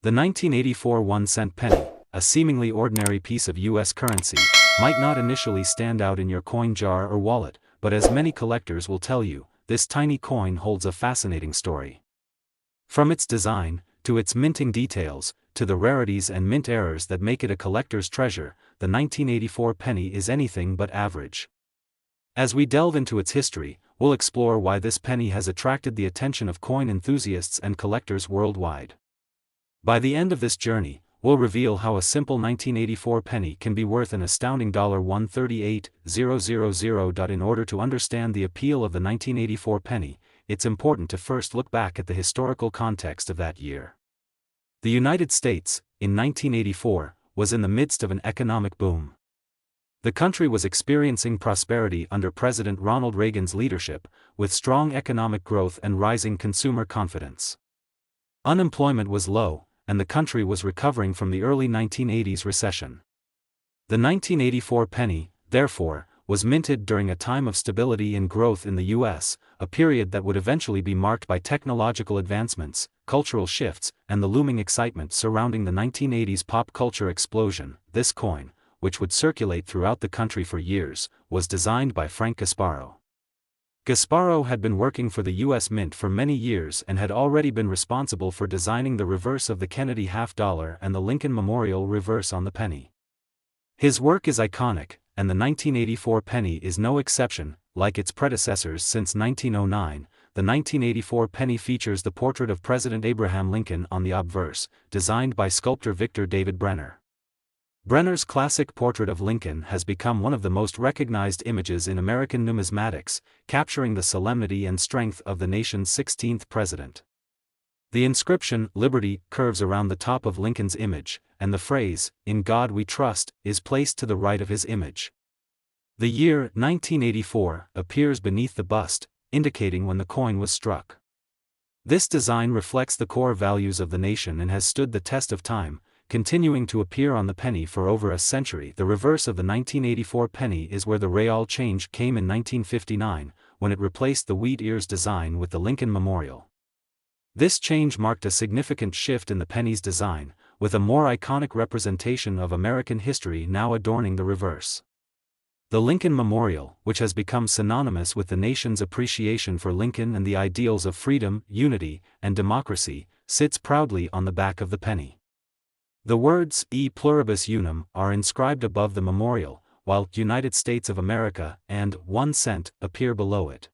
The 1984 1-cent penny, a seemingly ordinary piece of U.S. currency, might not initially stand out in your coin jar or wallet, but as many collectors will tell you, this tiny coin holds a fascinating story. From its design, to its minting details, to the rarities and mint errors that make it a collector's treasure, the 1984 penny is anything but average. As we delve into its history, we'll explore why this penny has attracted the attention of coin enthusiasts and collectors worldwide. By the end of this journey, we'll reveal how a simple 1984 penny can be worth an astounding $138,000. In order to understand the appeal of the 1984 penny, it's important to first look back at the historical context of that year. The United States, in 1984, was in the midst of an economic boom. The country was experiencing prosperity under President Ronald Reagan's leadership, with strong economic growth and rising consumer confidence. Unemployment was low, and the country was recovering from the early 1980s recession. The 1984 penny, therefore, was minted during a time of stability and growth in the U.S., a period that would eventually be marked by technological advancements, cultural shifts, and the looming excitement surrounding the 1980s pop culture explosion. This coin, which would circulate throughout the country for years, was designed by Frank Gasparo. Gasparo had been working for the U.S. Mint for many years and had already been responsible for designing the reverse of the Kennedy $50 and the Lincoln Memorial reverse on the penny. His work is iconic, and the 1984 penny is no exception. Like its predecessors since 1909, the 1984 penny features the portrait of President Abraham Lincoln on the obverse, designed by sculptor Victor David Brenner. Brenner's classic portrait of Lincoln has become one of the most recognized images in American numismatics, capturing the solemnity and strength of the nation's 16th president. The inscription, "Liberty," curves around the top of Lincoln's image, and the phrase, "In God We Trust," is placed to the right of his image. The year 1984 appears beneath the bust, indicating when the coin was struck. This design reflects the core values of the nation and has stood the test of time, continuing to appear on the penny for over a century. The reverse of the 1984 penny is where the real change came in 1959, when it replaced the wheat ears design with the Lincoln Memorial. This change marked a significant shift in the penny's design, with a more iconic representation of American history now adorning the reverse. The Lincoln Memorial, which has become synonymous with the nation's appreciation for Lincoln and the ideals of freedom, unity, and democracy, sits proudly on the back of the penny. The words "E pluribus unum" are inscribed above the memorial, while "United States of America" and "1 cent" appear below it.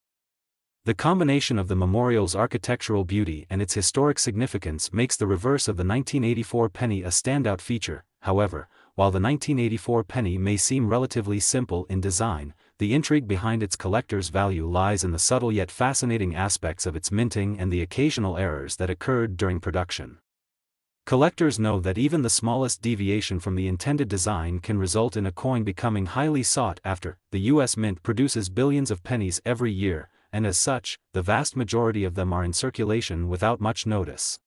The combination of the memorial's architectural beauty and its historic significance makes the reverse of the 1984 penny a standout feature. However, while the 1984 penny may seem relatively simple in design, the intrigue behind its collector's value lies in the subtle yet fascinating aspects of its minting and the occasional errors that occurred during production. Collectors know that even the smallest deviation from the intended design can result in a coin becoming highly sought after. The U.S. Mint produces billions of pennies every year, and as such, the vast majority of them are in circulation without much notice.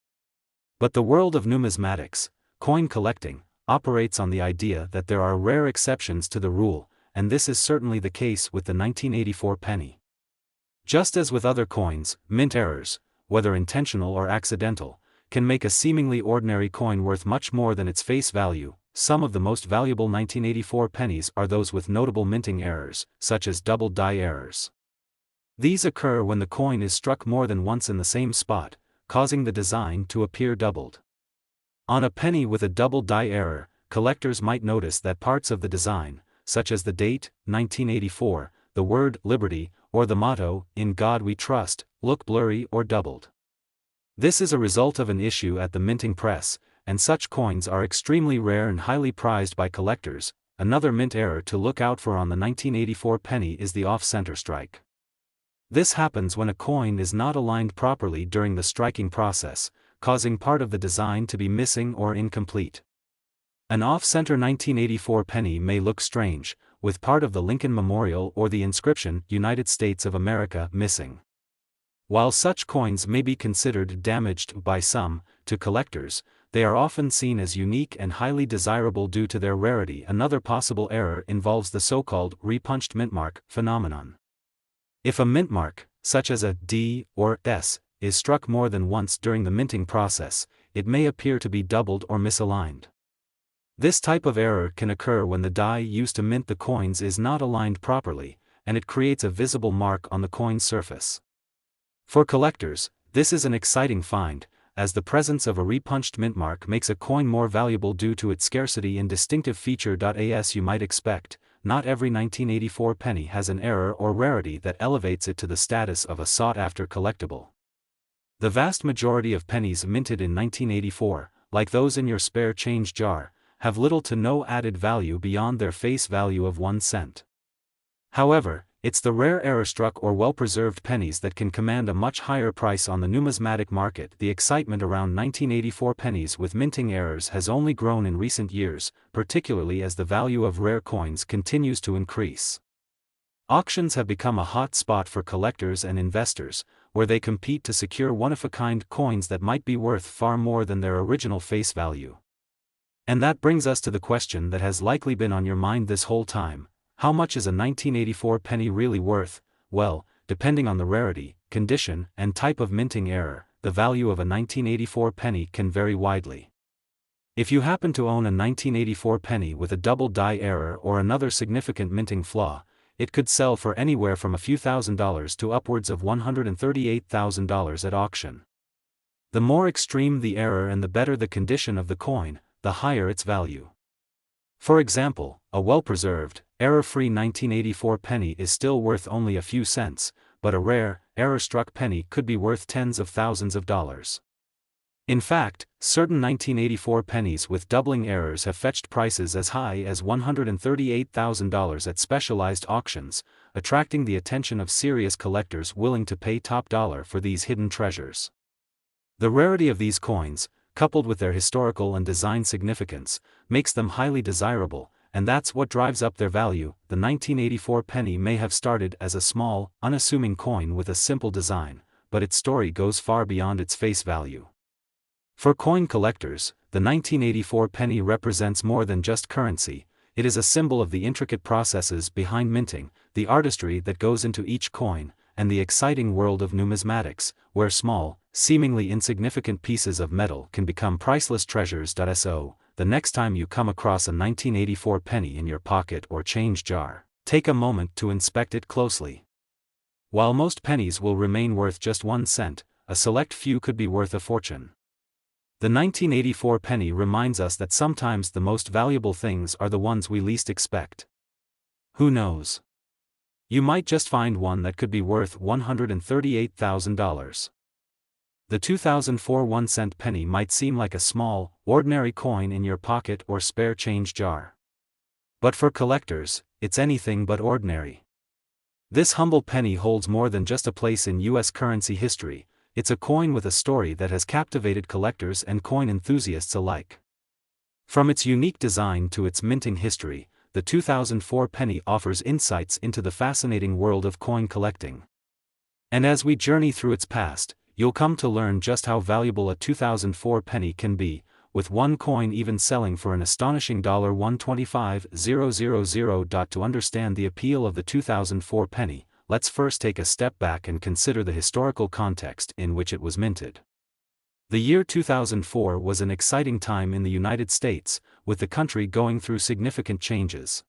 But the world of numismatics, coin collecting, operates on the idea that there are rare exceptions to the rule, and this is certainly the case with the 1984 penny. Just as with other coins, mint errors, whether intentional or accidental, can make a seemingly ordinary coin worth much more than its face value. Some of the most valuable 1984 pennies are those with notable minting errors, such as double die errors. These occur when the coin is struck more than once in the same spot, causing the design to appear doubled. On a penny with a double die error, collectors might notice that parts of the design, such as the date, 1984, the word "Liberty," or the motto, "In God We Trust," look blurry or doubled. This is a result of an issue at the minting press, and such coins are extremely rare and highly prized by collectors. Another mint error to look out for on the 1984 penny is the off-center strike. This happens when a coin is not aligned properly during the striking process, causing part of the design to be missing or incomplete. An off-center 1984 penny may look strange, with part of the Lincoln Memorial or the inscription "United States of America" missing. While such coins may be considered damaged by some, to collectors, they are often seen as unique and highly desirable due to their rarity. Another possible error involves the so-called repunched mintmark phenomenon. If a mintmark, such as a D or S, is struck more than once during the minting process, it may appear to be doubled or misaligned. This type of error can occur when the die used to mint the coins is not aligned properly, and it creates a visible mark on the coin's surface. For collectors, this is an exciting find, as the presence of a repunched mint mark makes a coin more valuable due to its scarcity and distinctive feature. As you might expect, not every 1984 penny has an error or rarity that elevates it to the status of a sought-after collectible. The vast majority of pennies minted in 1984, like those in your spare change jar, have little to no added value beyond their face value of 1 cent. However, it's the rare error-struck or well-preserved pennies that can command a much higher price on the numismatic market. The excitement around 1984 pennies with minting errors has only grown in recent years, particularly as the value of rare coins continues to increase. Auctions have become a hot spot for collectors and investors, where they compete to secure one-of-a-kind coins that might be worth far more than their original face value. And that brings us to the question that has likely been on your mind this whole time: how much is a 1984 penny really worth? Well, depending on the rarity, condition, and type of minting error, the value of a 1984 penny can vary widely. If you happen to own a 1984 penny with a double die error or another significant minting flaw, it could sell for anywhere from a few $1,000s to upwards of $138,000 at auction. The more extreme the error and the better the condition of the coin, the higher its value. For example, a well-preserved, error-free 1984 penny is still worth only a few cents, but a rare, error-struck penny could be worth tens of thousands of dollars. In fact, certain 1984 pennies with doubling errors have fetched prices as high as $138,000 at specialized auctions, attracting the attention of serious collectors willing to pay top dollar for these hidden treasures. The rarity of these coins, coupled with their historical and design significance, makes them highly desirable, and that's what drives up their value. The 1984 penny may have started as a small, unassuming coin with a simple design, but its story goes far beyond its face value. For coin collectors, the 1984 penny represents more than just currency. It is a symbol of the intricate processes behind minting, the artistry that goes into each coin, and the exciting world of numismatics, where small, seemingly insignificant pieces of metal can become priceless treasures. So, the next time you come across a 1984 penny in your pocket or change jar, take a moment to inspect it closely. While most pennies will remain worth just 1 cent, a select few could be worth a fortune. The 1984 penny reminds us that sometimes the most valuable things are the ones we least expect. Who knows? You might just find one that could be worth $138,000. The 2004 1-cent penny might seem like a small, ordinary coin in your pocket or spare change jar. But for collectors, it's anything but ordinary. This humble penny holds more than just a place in U.S. currency history. It's a coin with a story that has captivated collectors and coin enthusiasts alike. From its unique design to its minting history, the 2004 penny offers insights into the fascinating world of coin collecting. And as we journey through its past, you'll come to learn just how valuable a 2004 penny can be, with one coin even selling for an astonishing $125,000. To understand the appeal of the 2004 penny, let's first take a step back and consider the historical context in which it was minted. The year 2004 was an exciting time in the United States, with the country going through significant changes.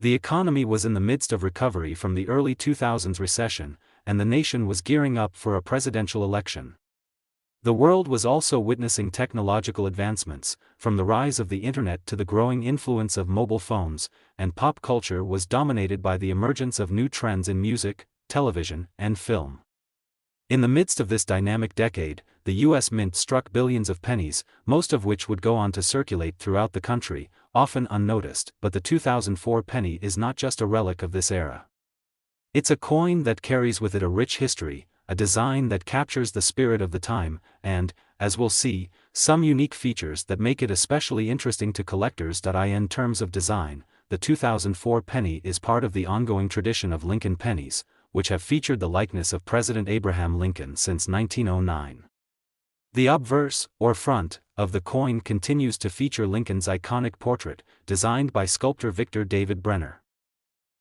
The economy was in the midst of recovery from the early 2000s recession, and the nation was gearing up for a presidential election. The world was also witnessing technological advancements, from the rise of the internet to the growing influence of mobile phones, and pop culture was dominated by the emergence of new trends in music, television, and film. In the midst of this dynamic decade, the U.S. Mint struck billions of pennies, most of which would go on to circulate throughout the country, often unnoticed. But the 2004 penny is not just a relic of this era. It's a coin that carries with it a rich history, a design that captures the spirit of the time, and, as we'll see, some unique features that make it especially interesting to collectors. In terms of design, the 2004 penny is part of the ongoing tradition of Lincoln pennies, which have featured the likeness of President Abraham Lincoln since 1909. The obverse, or front, of the coin continues to feature Lincoln's iconic portrait, designed by sculptor Victor David Brenner.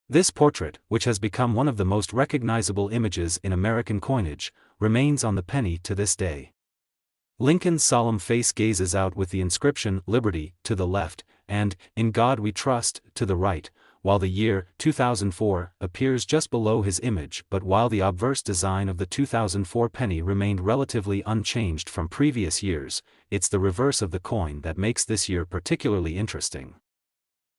This portrait, which has become one of the most recognizable images in American coinage, remains on the penny to this day. Lincoln's solemn face gazes out with the inscription, Liberty, to the left, and, In God We Trust, to the right, while the year, 2004, appears just below his image. But while the obverse design of the 2004 penny remained relatively unchanged from previous years, it's the reverse of the coin that makes this year particularly interesting.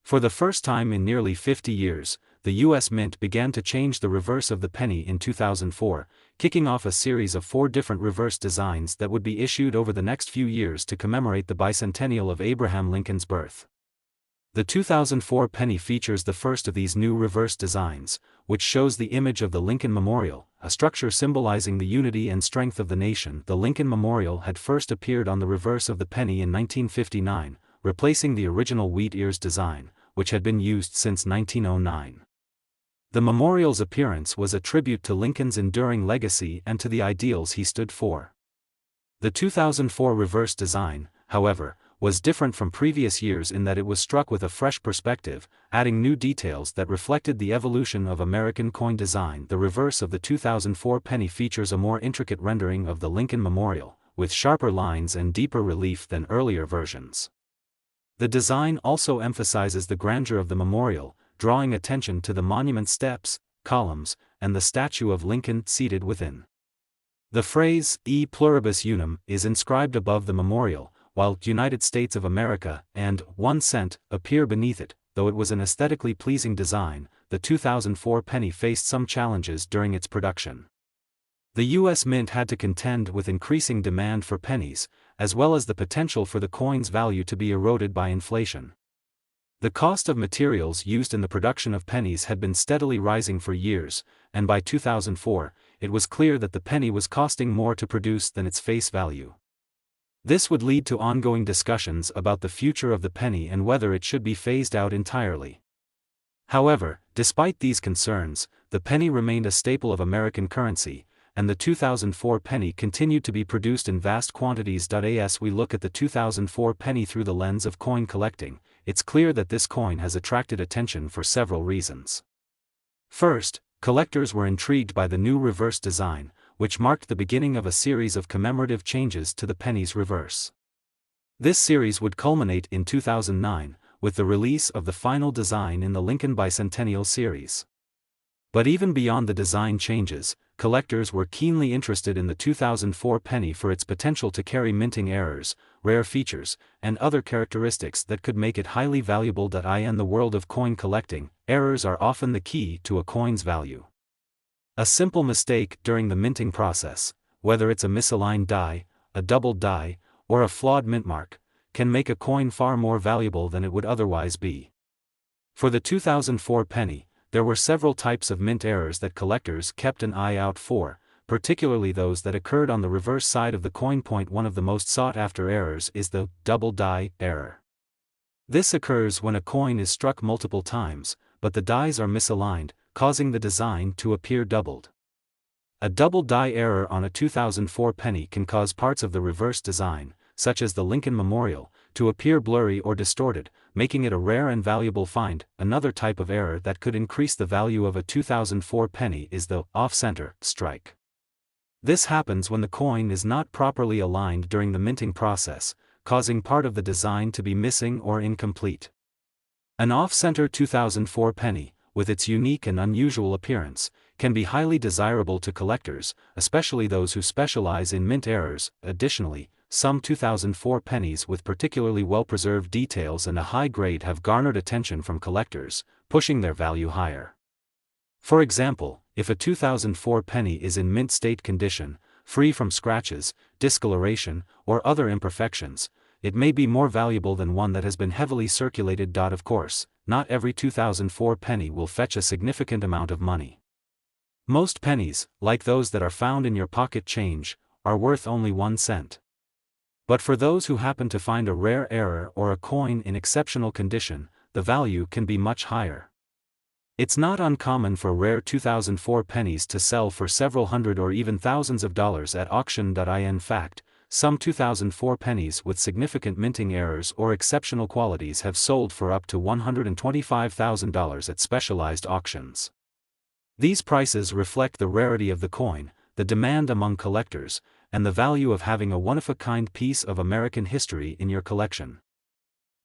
For the first time in nearly 50 years, the U.S. Mint began to change the reverse of the penny in 2004, kicking off a series of 4 different reverse designs that would be issued over the next few years to commemorate the bicentennial of Abraham Lincoln's birth. The 2004 penny features the first of these new reverse designs, which shows the image of the Lincoln Memorial, a structure symbolizing the unity and strength of the nation. The Lincoln Memorial had first appeared on the reverse of the penny in 1959, replacing the original wheat ears design, which had been used since 1909. The memorial's appearance was a tribute to Lincoln's enduring legacy and to the ideals he stood for. The 2004 reverse design, however, was different from previous years in that it was struck with a fresh perspective, adding new details that reflected the evolution of American coin design. The reverse of the 2004 penny features a more intricate rendering of the Lincoln Memorial, with sharper lines and deeper relief than earlier versions. The design also emphasizes the grandeur of the memorial, drawing attention to the monument's steps, columns, and the statue of Lincoln seated within. The phrase, E pluribus unum, is inscribed above the memorial, while United States of America and 1 cent appear beneath it. Though it was an aesthetically pleasing design, the 2004 penny faced some challenges during its production. The U.S. Mint had to contend with increasing demand for pennies, as well as the potential for the coin's value to be eroded by inflation. The cost of materials used in the production of pennies had been steadily rising for years, and by 2004, it was clear that the penny was costing more to produce than its face value. This would lead to ongoing discussions about the future of the penny and whether it should be phased out entirely. However, despite these concerns, the penny remained a staple of American currency, and the 2004 penny continued to be produced in vast quantities. As we look at the 2004 penny through the lens of coin collecting, it's clear that this coin has attracted attention for several reasons. First, collectors were intrigued by the new reverse design, which marked the beginning of a series of commemorative changes to the penny's reverse. This series would culminate in 2009, with the release of the final design in the Lincoln Bicentennial series. But even beyond the design changes, collectors were keenly interested in the 2004 penny for its potential to carry minting errors, rare features, and other characteristics that could make it highly valuable. In the world of coin collecting, errors are often the key to a coin's value. A simple mistake during the minting process, whether it's a misaligned die, a doubled die, or a flawed mint mark, can make a coin far more valuable than it would otherwise be. For the 2004 penny, there were several types of mint errors that collectors kept an eye out for, particularly those that occurred on the reverse side of the coin. One of the most sought-after errors is the double die error. This occurs when a coin is struck multiple times, but the dies are misaligned, causing the design to appear doubled. A double die error on a 2004 penny can cause parts of the reverse design, such as the Lincoln Memorial, to appear blurry or distorted, making it a rare and valuable find. Another type of error that could increase the value of a 2004 penny is the off-center strike. This happens when the coin is not properly aligned during the minting process, causing part of the design to be missing or incomplete. An off-center 2004 penny, with its unique and unusual appearance, can be highly desirable to collectors, especially those who specialize in mint errors. Additionally, some 2004 pennies with particularly well-preserved details and a high grade have garnered attention from collectors, pushing their value higher. For example, if a 2004 penny is in mint state condition, free from scratches, discoloration, or other imperfections, it may be more valuable than one that has been heavily circulated. Of course, not every 2004 penny will fetch a significant amount of money. Most pennies, like those that are found in your pocket change, are worth only 1 cent. But for those who happen to find a rare error or a coin in exceptional condition, the value can be much higher. It's not uncommon for rare 2004 pennies to sell for several hundred or even thousands of dollars at auction. In fact, some 2004 pennies with significant minting errors or exceptional qualities have sold for up to $125,000 at specialized auctions. These prices reflect the rarity of the coin, the demand among collectors, and the value of having a one-of-a-kind piece of American history in your collection.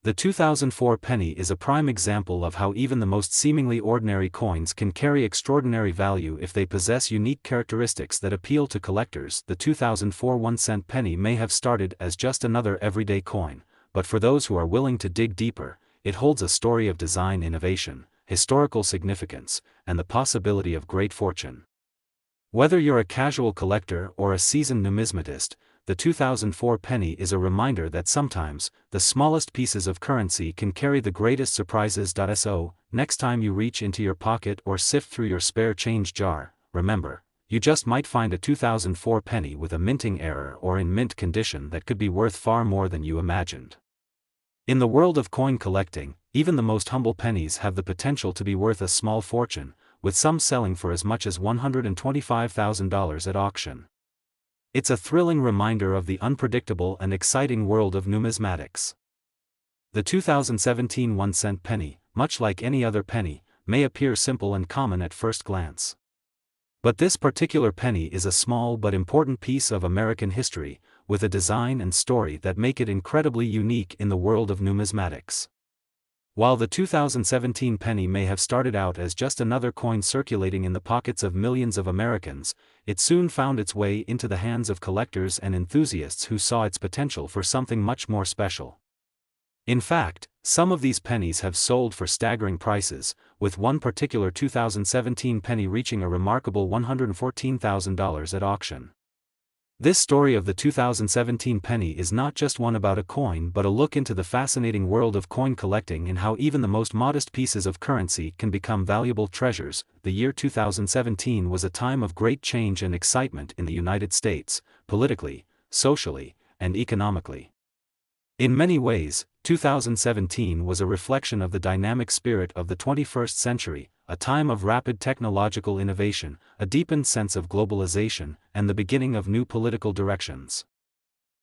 The 2004 penny is a prime example of how even the most seemingly ordinary coins can carry extraordinary value if they possess unique characteristics that appeal to collectors. The 2004 1-cent penny may have started as just another everyday coin, but for those who are willing to dig deeper, it holds a story of design innovation, historical significance, and the possibility of great fortune. Whether you're a casual collector or a seasoned numismatist, the 2004 penny is a reminder that sometimes, the smallest pieces of currency can carry the greatest surprises. So, next time you reach into your pocket or sift through your spare change jar, remember, you just might find a 2004 penny with a minting error or in mint condition that could be worth far more than you imagined. In the world of coin collecting, even the most humble pennies have the potential to be worth a small fortune, with some selling for as much as $125,000 at auction. It's a thrilling reminder of the unpredictable and exciting world of numismatics. The 2017 1-cent penny, much like any other penny, may appear simple and common at first glance. But this particular penny is a small but important piece of American history, with a design and story that make it incredibly unique in the world of numismatics. While the 2017 penny may have started out as just another coin circulating in the pockets of millions of Americans, it soon found its way into the hands of collectors and enthusiasts who saw its potential for something much more special. In fact, some of these pennies have sold for staggering prices, with one particular 2017 penny reaching a remarkable $114,000 at auction. This story of the 2017 penny is not just one about a coin but a look into the fascinating world of coin collecting and how even the most modest pieces of currency can become valuable treasures. The year 2017 was a time of great change and excitement in the United States, politically, socially, and economically. In many ways, 2017 was a reflection of the dynamic spirit of the 21st century, a time of rapid technological innovation, a deepened sense of globalization, and the beginning of new political directions.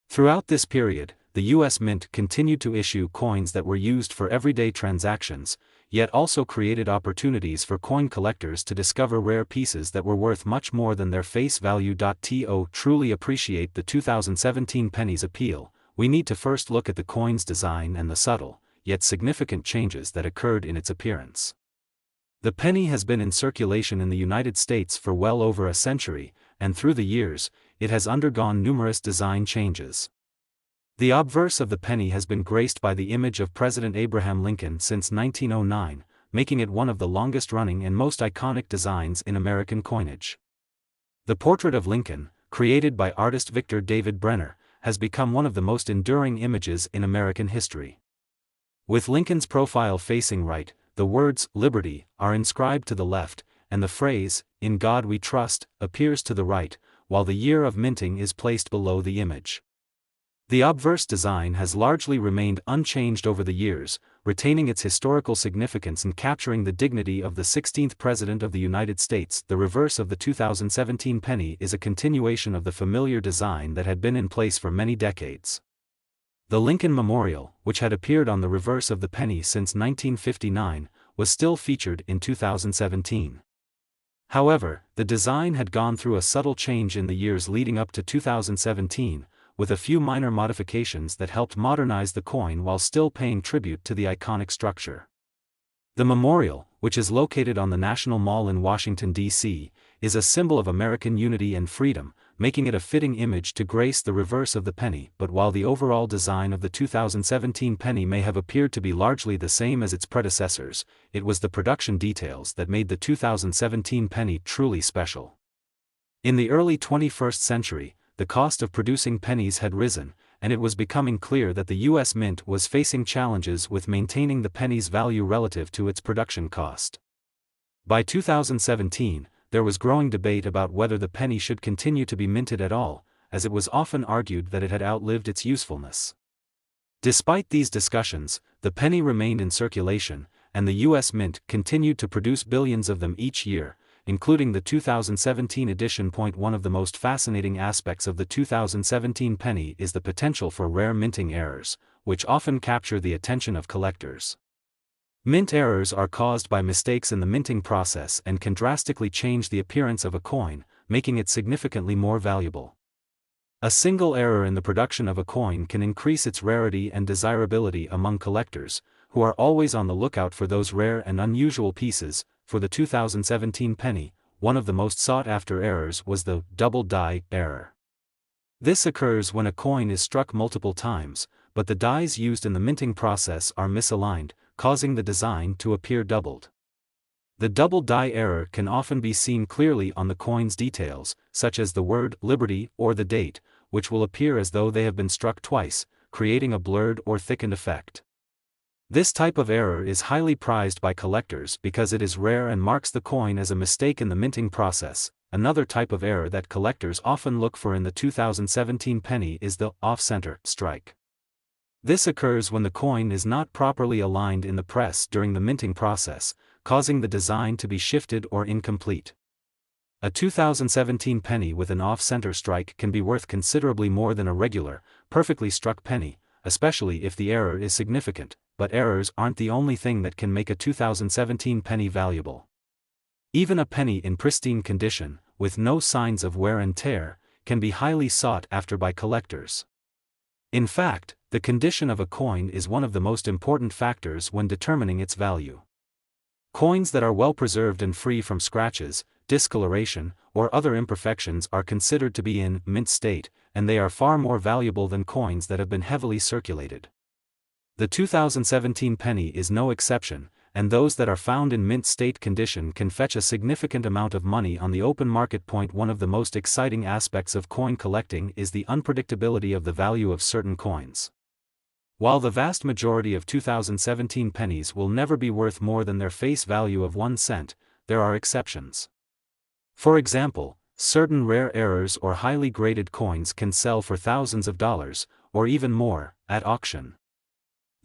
Throughout this period, the U.S. Mint continued to issue coins that were used for everyday transactions, yet also created opportunities for coin collectors to discover rare pieces that were worth much more than their face value. To truly appreciate the 2017 penny's appeal, we need to first look at the coin's design and the subtle, yet significant changes that occurred in its appearance. The penny has been in circulation in the United States for well over a century, and through the years, it has undergone numerous design changes. The obverse of the penny has been graced by the image of President Abraham Lincoln since 1909, making it one of the longest-running and most iconic designs in American coinage. The portrait of Lincoln, created by artist Victor David Brenner, has become one of the most enduring images in American history. With Lincoln's profile facing right, the words "Liberty" are inscribed to the left, and the phrase "In God We Trust" appears to the right, while the year of minting is placed below the image. The obverse design has largely remained unchanged over the years, retaining its historical significance and capturing the dignity of the 16th President of the United States. The reverse of the 2017 penny is a continuation of the familiar design that had been in place for many decades. The Lincoln Memorial, which had appeared on the reverse of the penny since 1959, was still featured in 2017. However, the design had gone through a subtle change in the years leading up to 2017, with a few minor modifications that helped modernize the coin while still paying tribute to the iconic structure. The memorial, which is located on the National Mall in Washington, D.C., is a symbol of American unity and freedom, making it a fitting image to grace the reverse of the penny. But while the overall design of the 2017 penny may have appeared to be largely the same as its predecessors, it was the production details that made the 2017 penny truly special. In the early 21st century, the cost of producing pennies had risen, and it was becoming clear that the U.S. Mint was facing challenges with maintaining the penny's value relative to its production cost. By 2017, there was growing debate about whether the penny should continue to be minted at all, as it was often argued that it had outlived its usefulness. Despite these discussions, the penny remained in circulation, and the U.S. Mint continued to produce billions of them each year, including the 2017 edition. One of the most fascinating aspects of the 2017 penny is the potential for rare minting errors, which often capture the attention of collectors. Mint errors are caused by mistakes in the minting process and can drastically change the appearance of a coin, making it significantly more valuable. A single error in the production of a coin can increase its rarity and desirability among collectors, who are always on the lookout for those rare and unusual pieces. For the 2017 penny, one of the most sought-after errors was the double die error. This occurs when a coin is struck multiple times, but the dies used in the minting process are misaligned, causing the design to appear doubled. The double die error can often be seen clearly on the coin's details, such as the word Liberty or the date, which will appear as though they have been struck twice, creating a blurred or thickened effect. This type of error is highly prized by collectors because it is rare and marks the coin as a mistake in the minting process. Another type of error that collectors often look for in the 2017 penny is the off-center strike. This occurs when the coin is not properly aligned in the press during the minting process, causing the design to be shifted or incomplete. A 2017 penny with an off-center strike can be worth considerably more than a regular, perfectly struck penny, especially if the error is significant, but errors aren't the only thing that can make a 2017 penny valuable. Even a penny in pristine condition, with no signs of wear and tear, can be highly sought after by collectors. In fact, the condition of a coin is one of the most important factors when determining its value. Coins that are well preserved and free from scratches, discoloration, or other imperfections are considered to be in mint state, and they are far more valuable than coins that have been heavily circulated. The 2017 penny is no exception, and those that are found in mint state condition can fetch a significant amount of money on the open market. One of the most exciting aspects of coin collecting is the unpredictability of the value of certain coins. While the vast majority of 2017 pennies will never be worth more than their face value of 1 cent, there are exceptions. For example, certain rare errors or highly graded coins can sell for thousands of dollars, or even more, at auction.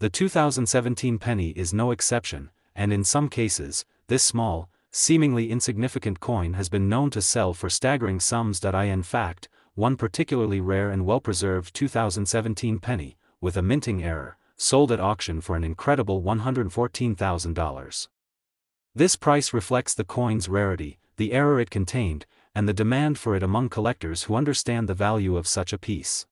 The 2017 penny is no exception, and in some cases, this small, seemingly insignificant coin has been known to sell for staggering sums. In fact, one particularly rare and well-preserved 2017 penny, with a minting error, sold at auction for an incredible $114,000. This price reflects the coin's rarity, the error it contained, and the demand for it among collectors who understand the value of such a piece.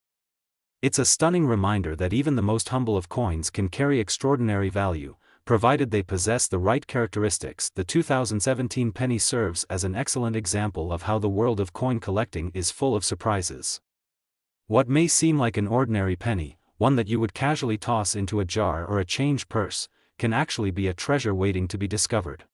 It's a stunning reminder that even the most humble of coins can carry extraordinary value, provided they possess the right characteristics. The 2017 penny serves as an excellent example of how the world of coin collecting is full of surprises. What may seem like an ordinary penny, one that you would casually toss into a jar or a change purse, can actually be a treasure waiting to be discovered.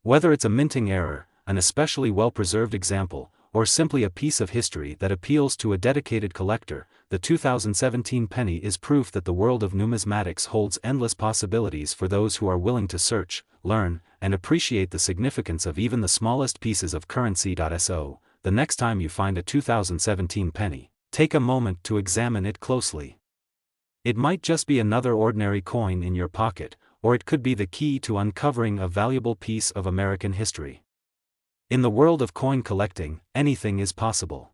Whether it's a minting error, an especially well-preserved example, or simply a piece of history that appeals to a dedicated collector, the 2017 penny is proof that the world of numismatics holds endless possibilities for those who are willing to search, learn, and appreciate the significance of even the smallest pieces of currency. So, the next time you find a 2017 penny, take a moment to examine it closely. It might just be another ordinary coin in your pocket, or it could be the key to uncovering a valuable piece of American history. In the world of coin collecting, anything is possible.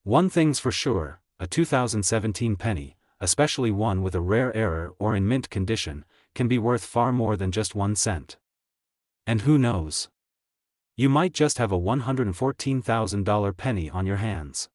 One thing's for sure, a 2017 penny, especially one with a rare error or in mint condition, can be worth far more than just 1 cent. And who knows? You might just have a $114,000 penny on your hands.